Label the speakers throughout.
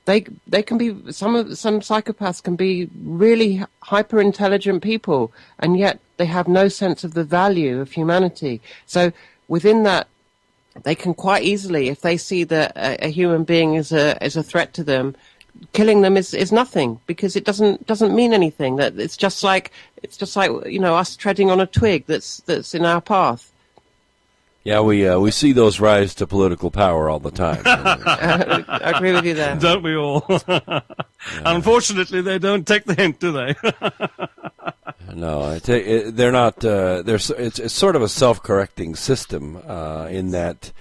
Speaker 1: sometimes they can be, some psychopaths can be really hyper intelligent people, and yet they have no sense of the value of humanity. So within that, they can quite easily, if they see that a human being is a threat to them, killing them is nothing, because it doesn't mean anything. That it's just like us treading on a twig that's in our path.
Speaker 2: Yeah, we see those rise to political power all the time.
Speaker 1: I agree with you there.
Speaker 3: Don't we all? Unfortunately, they don't take the hint, do they?
Speaker 2: No, they're not. It's sort of a self-correcting system in that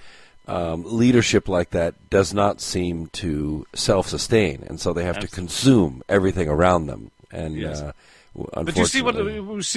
Speaker 2: leadership like that does not seem to self-sustain, and so they have to consume everything around them. And
Speaker 3: yes. But you see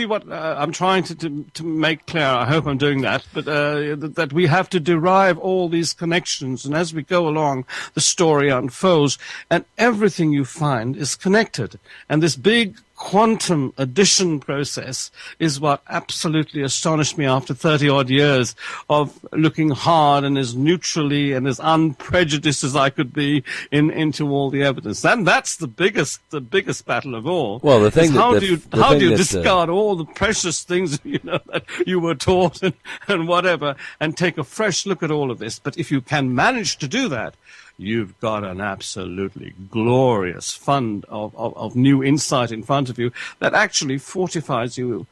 Speaker 3: what I'm trying to make clear. I hope I'm doing that. But that we have to derive all these connections, and as we go along, the story unfolds, and everything you find is connected. And this big quantum addition process is what absolutely astonished me after 30-odd years of looking hard and as neutrally and as unprejudiced as I could be into all the evidence. And that's the biggest battle of all.
Speaker 2: Well, the thing
Speaker 3: how do you discard all the precious things that you were taught and whatever, and take a fresh look at all of this? But if you can manage to do that, you've got an absolutely glorious fund of new insight in front of you that actually fortifies you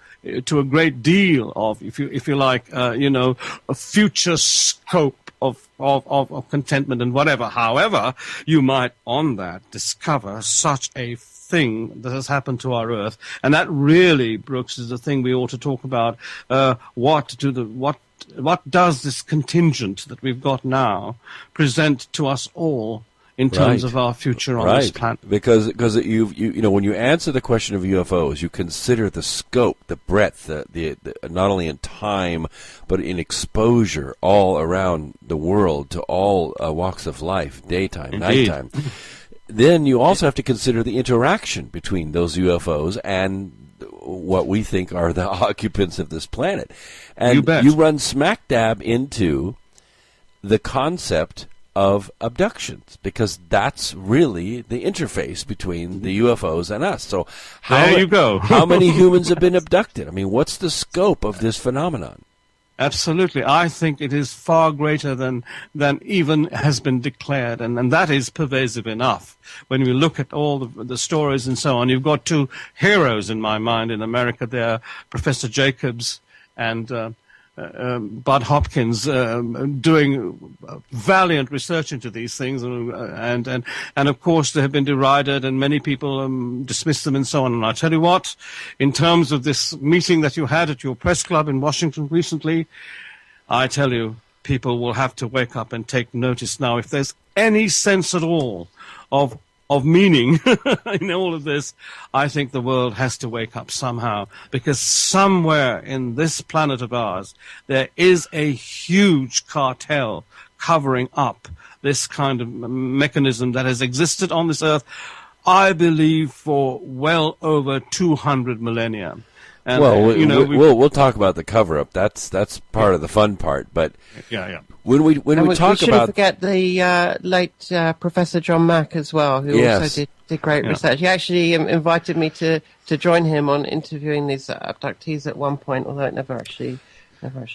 Speaker 3: to a great deal of, if you like, a future scope of contentment and whatever. However, you might on that discover such a thing that has happened to our Earth, and that really, Brooks, is the thing we ought to talk about. What does this contingent that we've got now present to us all in terms of our future on this planet?
Speaker 2: Because when you answer the question of UFOs, you consider the scope, the breadth, the not only in time but in exposure all around the world to all walks of life, daytime,
Speaker 3: Indeed.
Speaker 2: nighttime. Then you also have to consider the interaction between those UFOs and what we think are the occupants of this planet. And you run smack dab into the concept of abductions, because that's really the interface between the UFOs and us. So
Speaker 3: there you go.
Speaker 2: How many humans have been abducted? I mean, what's the scope of this phenomenon?
Speaker 3: Absolutely. I think it is far greater than even has been declared, and that is pervasive enough. When we look at all the stories and so on, you've got two heroes in my mind in America there, Professor Jacobs and Bud Hopkins, doing valiant research into these things, and of course they have been derided, and many people dismiss them and so on. And I tell you what, in terms of this meeting that you had at your press club in Washington recently, I tell you, people will have to wake up and take notice now. If there's any sense at all of meaning in all of this, I think the world has to wake up somehow, because somewhere in this planet of ours there is a huge cartel covering up this kind of mechanism that has existed on this earth, I believe, for well over 200 millennia. And,
Speaker 2: we'll talk about the cover-up. That's part of the fun part. But when we talk
Speaker 1: shouldn't
Speaker 2: about,
Speaker 1: forget the late Professor John Mack as well, who also did great research. He actually invited me to join him on interviewing these abductees at one point, although it never actually.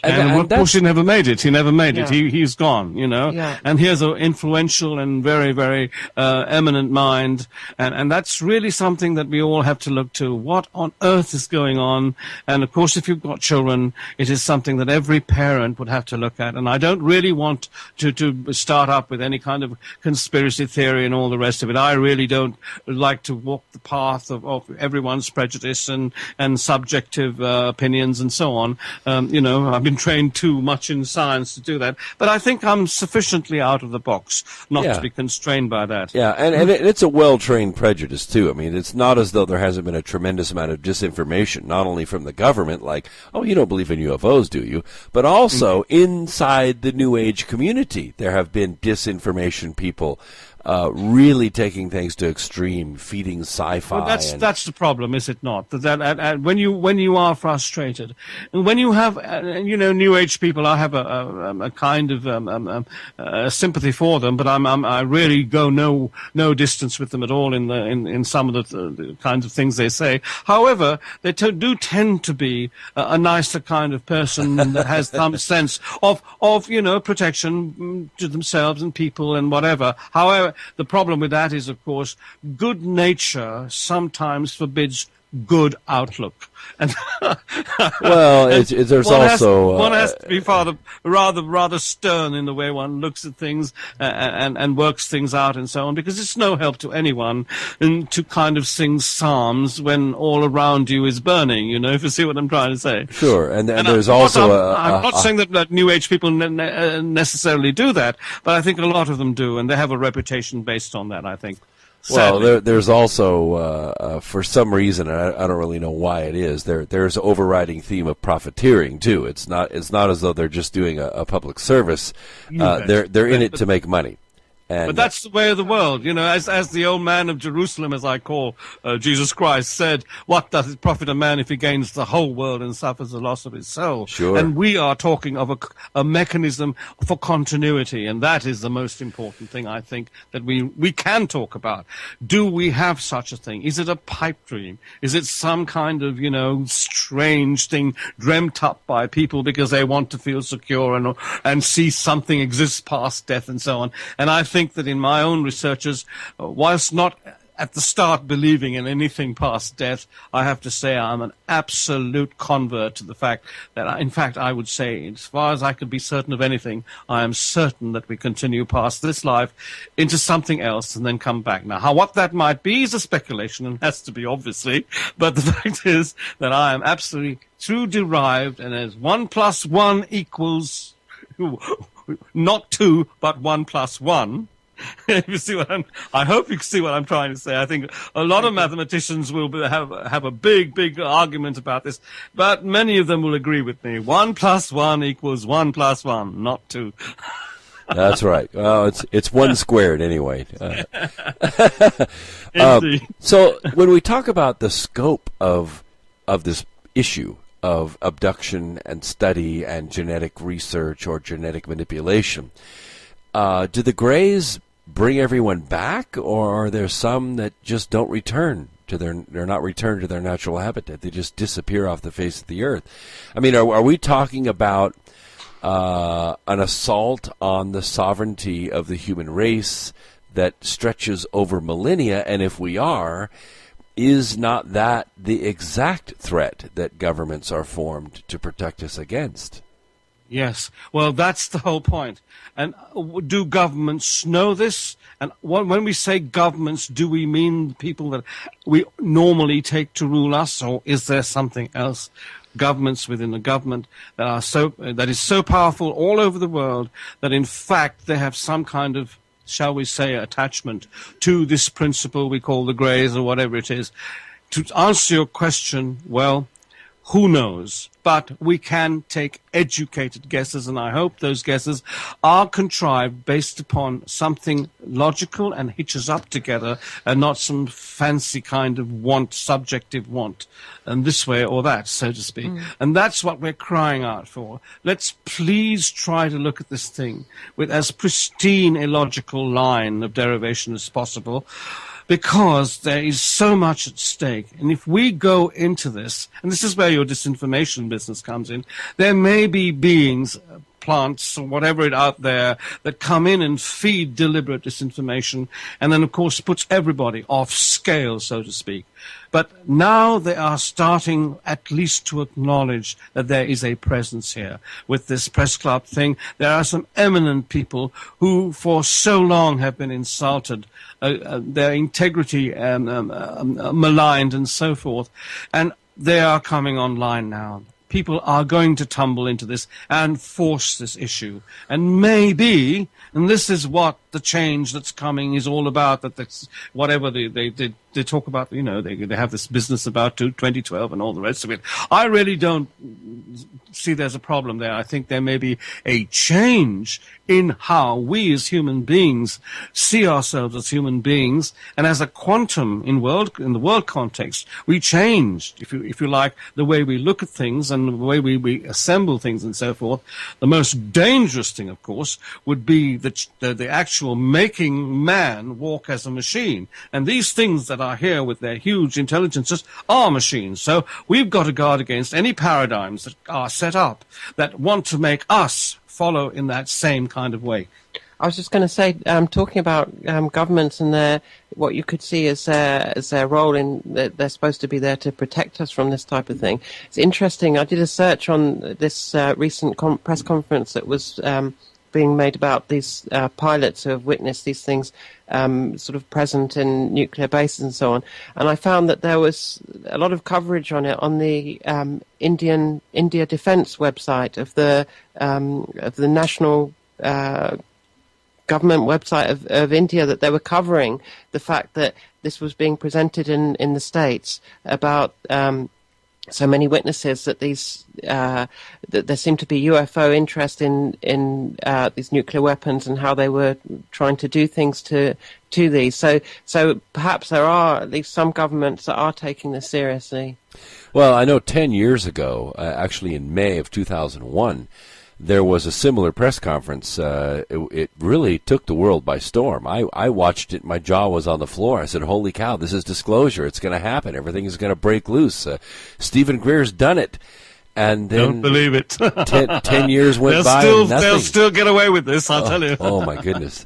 Speaker 3: And of course, he never made it. He's gone, Yeah. And here's an influential and very, very eminent mind. And that's really something that we all have to look to. What on earth is going on? And, of course, if you've got children, it is something that every parent would have to look at. And I don't really want to start up with any kind of conspiracy theory and all the rest of it. I really don't like to walk the path of everyone's prejudice and subjective opinions and so on. I've been trained too much in science to do that, but I think I'm sufficiently out of the box not to be constrained by that.
Speaker 2: Yeah, and it's a well-trained prejudice, too. I mean, it's not as though there hasn't been a tremendous amount of disinformation, not only from the government, like, oh, you don't believe in UFOs, do you? But also inside the New Age community, there have been disinformation people really taking things to extreme, feeding sci-fi.
Speaker 3: Well, that's the problem, is it not? That when you are frustrated, and when you have New Age people, I have a kind of sympathy for them, but I really go no distance with them at all in some of the kinds of things they say. However, they do tend to be a nicer kind of person that has some sense of protection to themselves and people and whatever. However, the problem with that is, of course, good nature sometimes forbids good outlook. And
Speaker 2: well, there's
Speaker 3: one has to be rather stern in the way one looks at things and works things out and so on, because it's no help to anyone to kind of sing psalms when all around you is burning. If you see what I'm trying to say.
Speaker 2: Sure, and there's
Speaker 3: I'm
Speaker 2: also
Speaker 3: not saying that New Age people necessarily do that, but I think a lot of them do, and they have a reputation based on that, I think.
Speaker 2: Well, there's also, for some reason, and I don't really know why it is, there's an overriding theme of profiteering too. It's not as though they're just doing a public service. They're in it to make money.
Speaker 3: But that's the way of the world, as the old man of Jerusalem, as I call Jesus Christ, said, "What does it profit a man if he gains the whole world and suffers the loss of his soul?"
Speaker 2: Sure.
Speaker 3: And we are talking of a mechanism for continuity, and that is the most important thing, I think, that we can talk about. Do we have such a thing? Is it a pipe dream? Is it some kind of, strange thing dreamt up by people because they want to feel secure and see something exists past death and so on? And I think that in my own researches, whilst not at the start believing in anything past death, I have to say I'm an absolute convert to the fact that, in fact, I would say, as far as I could be certain of anything, I am certain that we continue past this life into something else and then come back. Now, what that might be is a speculation, and has to be, obviously, but the fact is that I am absolutely true derived, and as 1 + 1 equals not 2, but 1 + 1. You see I hope you see what I'm trying to say. I think a lot of mathematicians will have a big argument about this, but many of them will agree with me. 1 + 1 equals 1 + 1, not 2.
Speaker 2: That's right. Well, it's 1 squared anyway. So when we talk about the scope of this issue of abduction and study and genetic research or genetic manipulation, do the Greys bring everyone back, or are there some that just don't return to they're not returned to their natural habitat? They just disappear off the face of the earth. I mean, are we talking about an assault on the sovereignty of the human race that stretches over millennia? And if we are, is not that the exact threat that governments are formed to protect us against?
Speaker 3: Yes. Well, that's the whole point. And do governments know this? And when we say governments, do we mean people that we normally take to rule us, or is there something else? Governments within a government that is so powerful all over the world that in fact they have some kind of, shall we say, attachment to this principle we call the Greys or whatever it is. To answer your question, well, who knows? But we can take educated guesses, and I hope those guesses are contrived based upon something logical and hitches up together, and not some fancy kind of subjective want, and this way or that, so to speak. And that's what we're crying out for. Let's please try to look at this thing with as pristine a logical line of derivation as possible, because there is so much at stake. And if we go into this, and this is where your disinformation business comes in, there may be beings, plants, or whatever it out there, that come in and feed deliberate disinformation, and then, of course, puts everybody off scale, so to speak. But now they are starting at least to acknowledge that there is a presence here. With this press club thing, there are some eminent people who for so long have been insulted, their integrity maligned and so forth. And they are coming online now. People are going to tumble into this and force this issue. And maybe, and this is what the change that's coming is all about, that that's whatever they talk about, you know, they have this business about 2012 and all the rest of it. I really don't see there's a problem there. I think there may be a change in how we as human beings see ourselves as human beings, and as a quantum in the world context, we changed, if you like, the way we look at things and the way we assemble things and so forth. The most dangerous thing, of course, would be the actual making man walk as a machine. And these things that are here with their huge intelligences are machines. So we've got to guard against any paradigms that are set up that want to make us follow in that same kind of way.
Speaker 1: I was just going to say, talking about governments and what you could see as their role in, they're supposed to be there to protect us from this type of thing. It's interesting. I did a search on this recent press conference that was being made about these pilots who have witnessed these things sort of present in nuclear bases and so on. And I found that there was a lot of coverage on it on the India Defence website of the national government website of India, that they were covering the fact that this was being presented in the States about so many witnesses, that that there seemed to be UFO interest in these nuclear weapons and how they were trying to do things to these. So perhaps there are at least some governments that are taking this seriously.
Speaker 2: Well, I know 10 years ago, actually in May of 2001, there was a similar press conference. It really took the world by storm. I watched it. My jaw was on the floor. I said, holy cow, this is disclosure. It's going to happen. Everything is going to break loose. Stephen Greer's done it. And then
Speaker 3: don't believe it.
Speaker 2: 10 years went by and nothing.
Speaker 3: They'll still get away with this, I'll tell you.
Speaker 2: Oh, my goodness.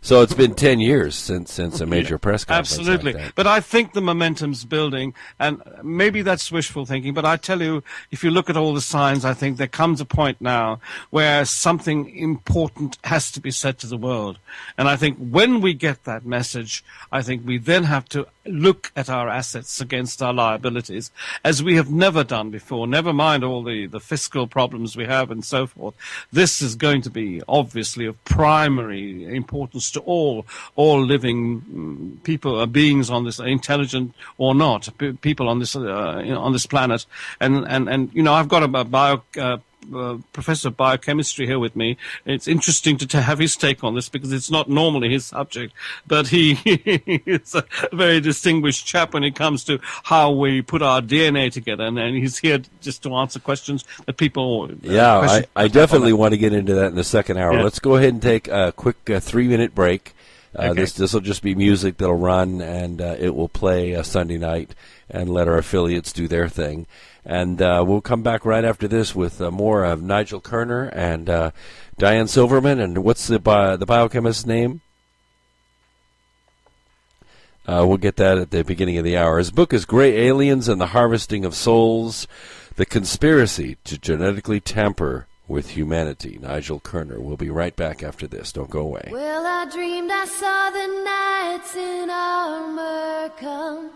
Speaker 2: So it's been 10 years since a major press conference.
Speaker 3: Absolutely.
Speaker 2: Like that.
Speaker 3: But I think the momentum's building, and maybe that's wishful thinking, but I tell you, if you look at all the signs, I think there comes a point now where something important has to be said to the world. And I think when we get that message, I think we then have to look at our assets against our liabilities, as we have never done before, never mind all the fiscal problems we have and so forth. This is going to be obviously of primary importance to all living people, beings on this, intelligent or not, people on this planet. And you know, I've got a professor of biochemistry here with me. It's interesting to have his take on this, because it's not normally his subject, but he is a very distinguished chap when it comes to how we put our DNA together, and he's here just to answer questions that people...
Speaker 2: I definitely want to get into that in the second hour.
Speaker 3: Yeah.
Speaker 2: Let's go ahead and take a quick 3-minute break.
Speaker 3: Okay.
Speaker 2: This will just be music that'll run, and it will play Sunday night, and let our affiliates do their thing. And we'll come back right after this with more of Nigel Kerner and Diane Silverman. And what's the biochemist's name? We'll get that at the beginning of the hour. His book is Gray Aliens and the Harvesting of Souls, The Conspiracy to Genetically Tamper with Humanity. Nigel Kerner. We'll be right back after this. Don't go away.
Speaker 4: Well, I dreamed I saw the knights in armor come